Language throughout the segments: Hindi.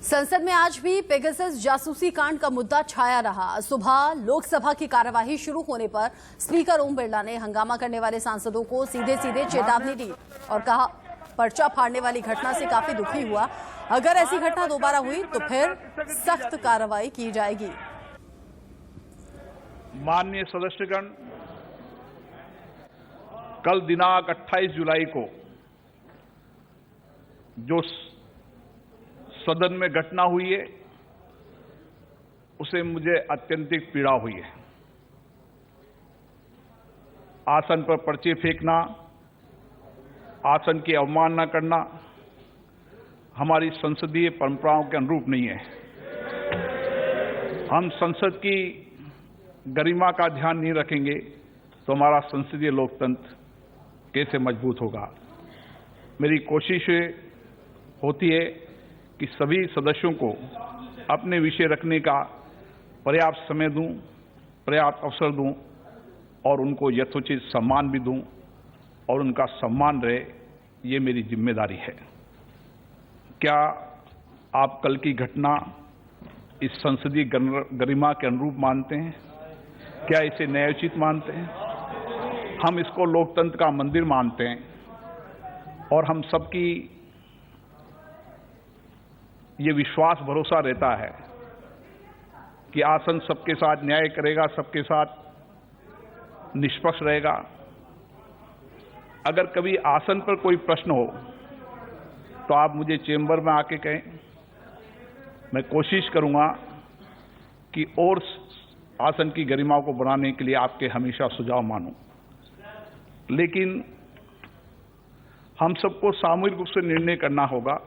संसद में आज भी पेगासस जासूसी कांड का मुद्दा छाया रहा। सुबह लोकसभा की कार्यवाही शुरू होने पर स्पीकर ओम बिरला ने हंगामा करने वाले सांसदों को सीधे सीधे चेतावनी दी और कहा, पर्चा फाड़ने वाली घटना से काफी दुखी हुआ। अगर ऐसी घटना दोबारा हुई तो फिर सख्त कार्रवाई की जाएगी। माननीय सदस्यगण, कल दिनांक 28 जुलाई को जो सदन में घटना हुई है उसे मुझे अत्यंतिक पीड़ा हुई है। आसन पर पर्चे फेंकना, आसन की अवमानना करना हमारी संसदीय परंपराओं के अनुरूप नहीं है। हम संसद की गरिमा का ध्यान नहीं रखेंगे तो हमारा संसदीय लोकतंत्र कैसे मजबूत होगा। मेरी कोशिश होती है कि सभी सदस्यों को अपने विषय रखने का पर्याप्त समय दूं, पर्याप्त अवसर दूं और उनको यथोचित सम्मान भी दूं और उनका सम्मान रहे, ये मेरी जिम्मेदारी है। क्या आप कल की घटना इस संसदीय गरिमा के अनुरूप मानते हैं? क्या इसे न्यायोचित मानते हैं? हम इसको लोकतंत्र का मंदिर मानते हैं और हम सबकी ये विश्वास भरोसा रहता है कि आसन सबके साथ न्याय करेगा, सबके साथ निष्पक्ष रहेगा। अगर कभी आसन पर कोई प्रश्न हो तो आप मुझे चेंबर में आके कहें, मैं कोशिश करूंगा कि और आसन की गरिमा को बढ़ाने के लिए आपके हमेशा सुझाव मानूं। लेकिन हम सबको सामूहिक रूप से निर्णय करना होगा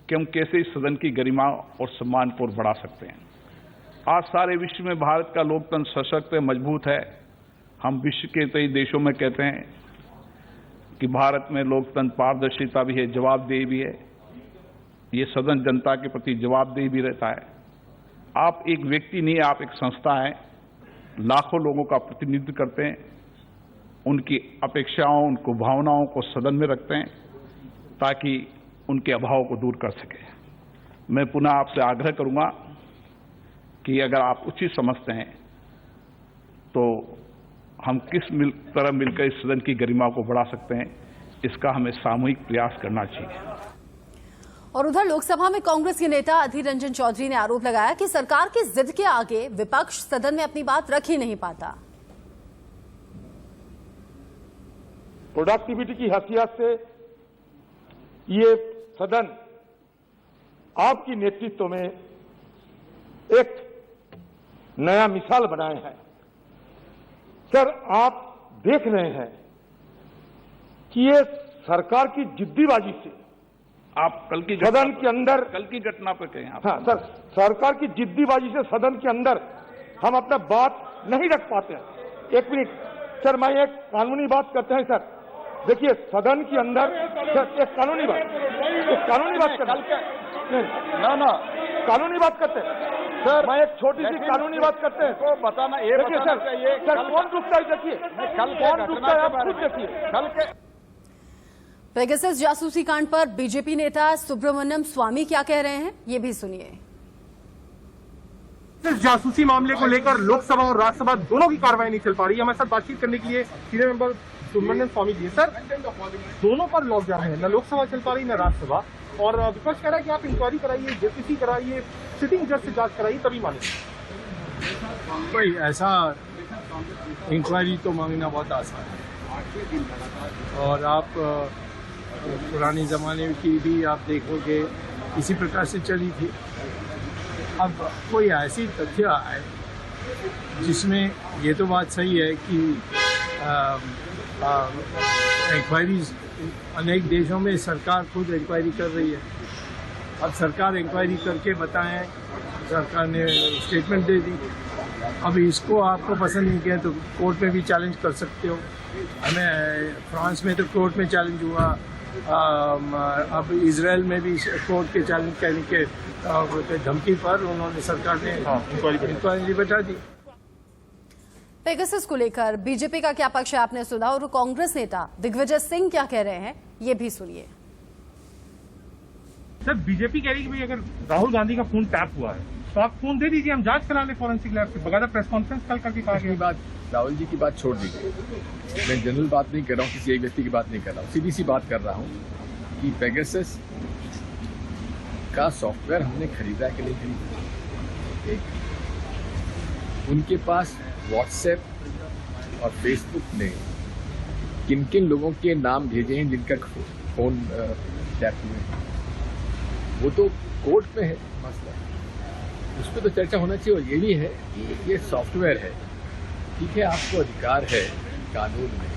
कि हम कैसे इस सदन की गरिमा और सम्मान को बढ़ा सकते हैं। आज सारे विश्व में भारत का लोकतंत्र सशक्त है, मजबूत है। हम विश्व के कई देशों में कहते हैं कि भारत में लोकतंत्र पारदर्शिता भी है, जवाबदेही भी है। ये सदन जनता के प्रति जवाबदेही भी रहता है। आप एक व्यक्ति नहीं, आप एक संस्था है, लाखों लोगों का प्रतिनिधित्व करते हैं, उनकी अपेक्षाओं, उनको भावनाओं को सदन में रखते हैं ताकि उनके अभाव को दूर कर सके। मैं पुनः आपसे आग्रह करूंगा कि अगर आप उचित समझते हैं तो हम किस तरह मिलकर इस सदन की गरिमा को बढ़ा सकते हैं, इसका हमें सामूहिक प्रयास करना चाहिए। और उधर लोकसभा में कांग्रेस के नेता अधीर रंजन चौधरी ने आरोप लगाया कि सरकार की जिद के आगे विपक्ष सदन में अपनी बात रख ही नहीं पाता। प्रोडक्टिविटी की हैसियत से ये सदन आपकी नेतृत्व में एक नया मिसाल बनाए हैं। सर, आप देख रहे हैं कि ये सरकार की जिद्दीबाजी से आप कल की सदन के अंदर कल की घटना पर कहें आप। हाँ सर, सरकार की जिद्दीबाजी से सदन के अंदर हम अपना बात नहीं रख पाते हैं। एक मिनट सर, मैं एक कानूनी बात करते हैं सर। देखिए, सदन के अंदर एक कानूनी बात करते ना कानूनी बात करते हैं सर। मैं एक छोटी सी कानूनी बात करते हैं तो बताना ये बताना चाहिए सर, कौन रुकता है? देखिए कल कौन रुकता है, आप खुद देखिए। कल के पेगासस जासूसी कांड पर बीजेपी नेता सुब्रमण्यम स्वामी क्या कह रहे हैं, ये भी सुनिए। इस जासूसी मामले को लेकर लोकसभा और राज्यसभा दोनों की कार्रवाई नहीं चल पा रही है। हमारे साथ बातचीत करने के लिए senior member Subramaniam Swami ji. Sir, दोनों पर लॉकडाउन है, न लोकसभा चल पा रही न राज्यसभा, और विपक्ष कह रहा है कि आप इंक्वायरी कराइए, जेपीसी कराइए, सिटिंग जज से जांच कराइए तभी माने। भाई, ऐसा इंक्वायरी तो मांगना बहुत आसान है और आप पुराने ज़माने की भी आप देखोगे इसी प्रकार से चली थी। अब कोई ऐसी तथ्य आए जिसमें ये तो बात सही है कि इंक्वायरीज अनेक देशों में सरकार खुद इंक्वायरी कर रही है। अब सरकार इंक्वायरी करके बताएं, सरकार ने स्टेटमेंट दे दी। अब इसको आपको पसंद नहीं किया तो कोर्ट में भी चैलेंज कर सकते हो। हमें फ्रांस में तो कोर्ट में चैलेंज हुआ, अब इजराइल में भी कोर्ट के चैलेंज करने के धमकी पर उन्होंने सरकार ने इंक्वायरी बैठा दी। पेगासस को लेकर बीजेपी का क्या पक्ष है आपने सुना, और कांग्रेस नेता दिग्विजय सिंह क्या कह रहे हैं, ये भी सुनिए। सर बीजेपी कह रही है कि भाई अगर राहुल गांधी का फोन टैप हुआ है तो आप फोन दे दीजिए, हम जांच करा ले फॉरेंसिक लैब से। बकायदा प्रेस कॉन्फ्रेंस कल करके कहा गया। बात राहुल जी की बात छोड़ दीजिए, मैं जनरल बात नहीं कर रहा हूँ, किसी एक व्यक्ति की बात नहीं कर रहा हूँ, सीधी सी बात कर रहा हूँ कि पेगासस का सॉफ्टवेयर हमने खरीदा कि नहीं खरीदा। एक उनके पास व्हाट्सएप और फेसबुक ने किन किन लोगों के नाम भेजे हैं जिनका फोन टैप हुए हैं, वो तो कोर्ट में है मसला, उस पर तो चर्चा होना चाहिए। और ये भी है कि ये सॉफ्टवेयर है, ठीक है, आपको अधिकार है कानून में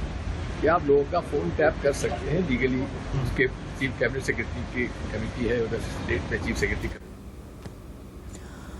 कि आप लोगों का फोन टैप कर सकते हैं लीगली। उसके चीफ कैबिनेट सेक्रेटरी की कमेटी है, उधर स्टेट में चीफ सेक्रेटरी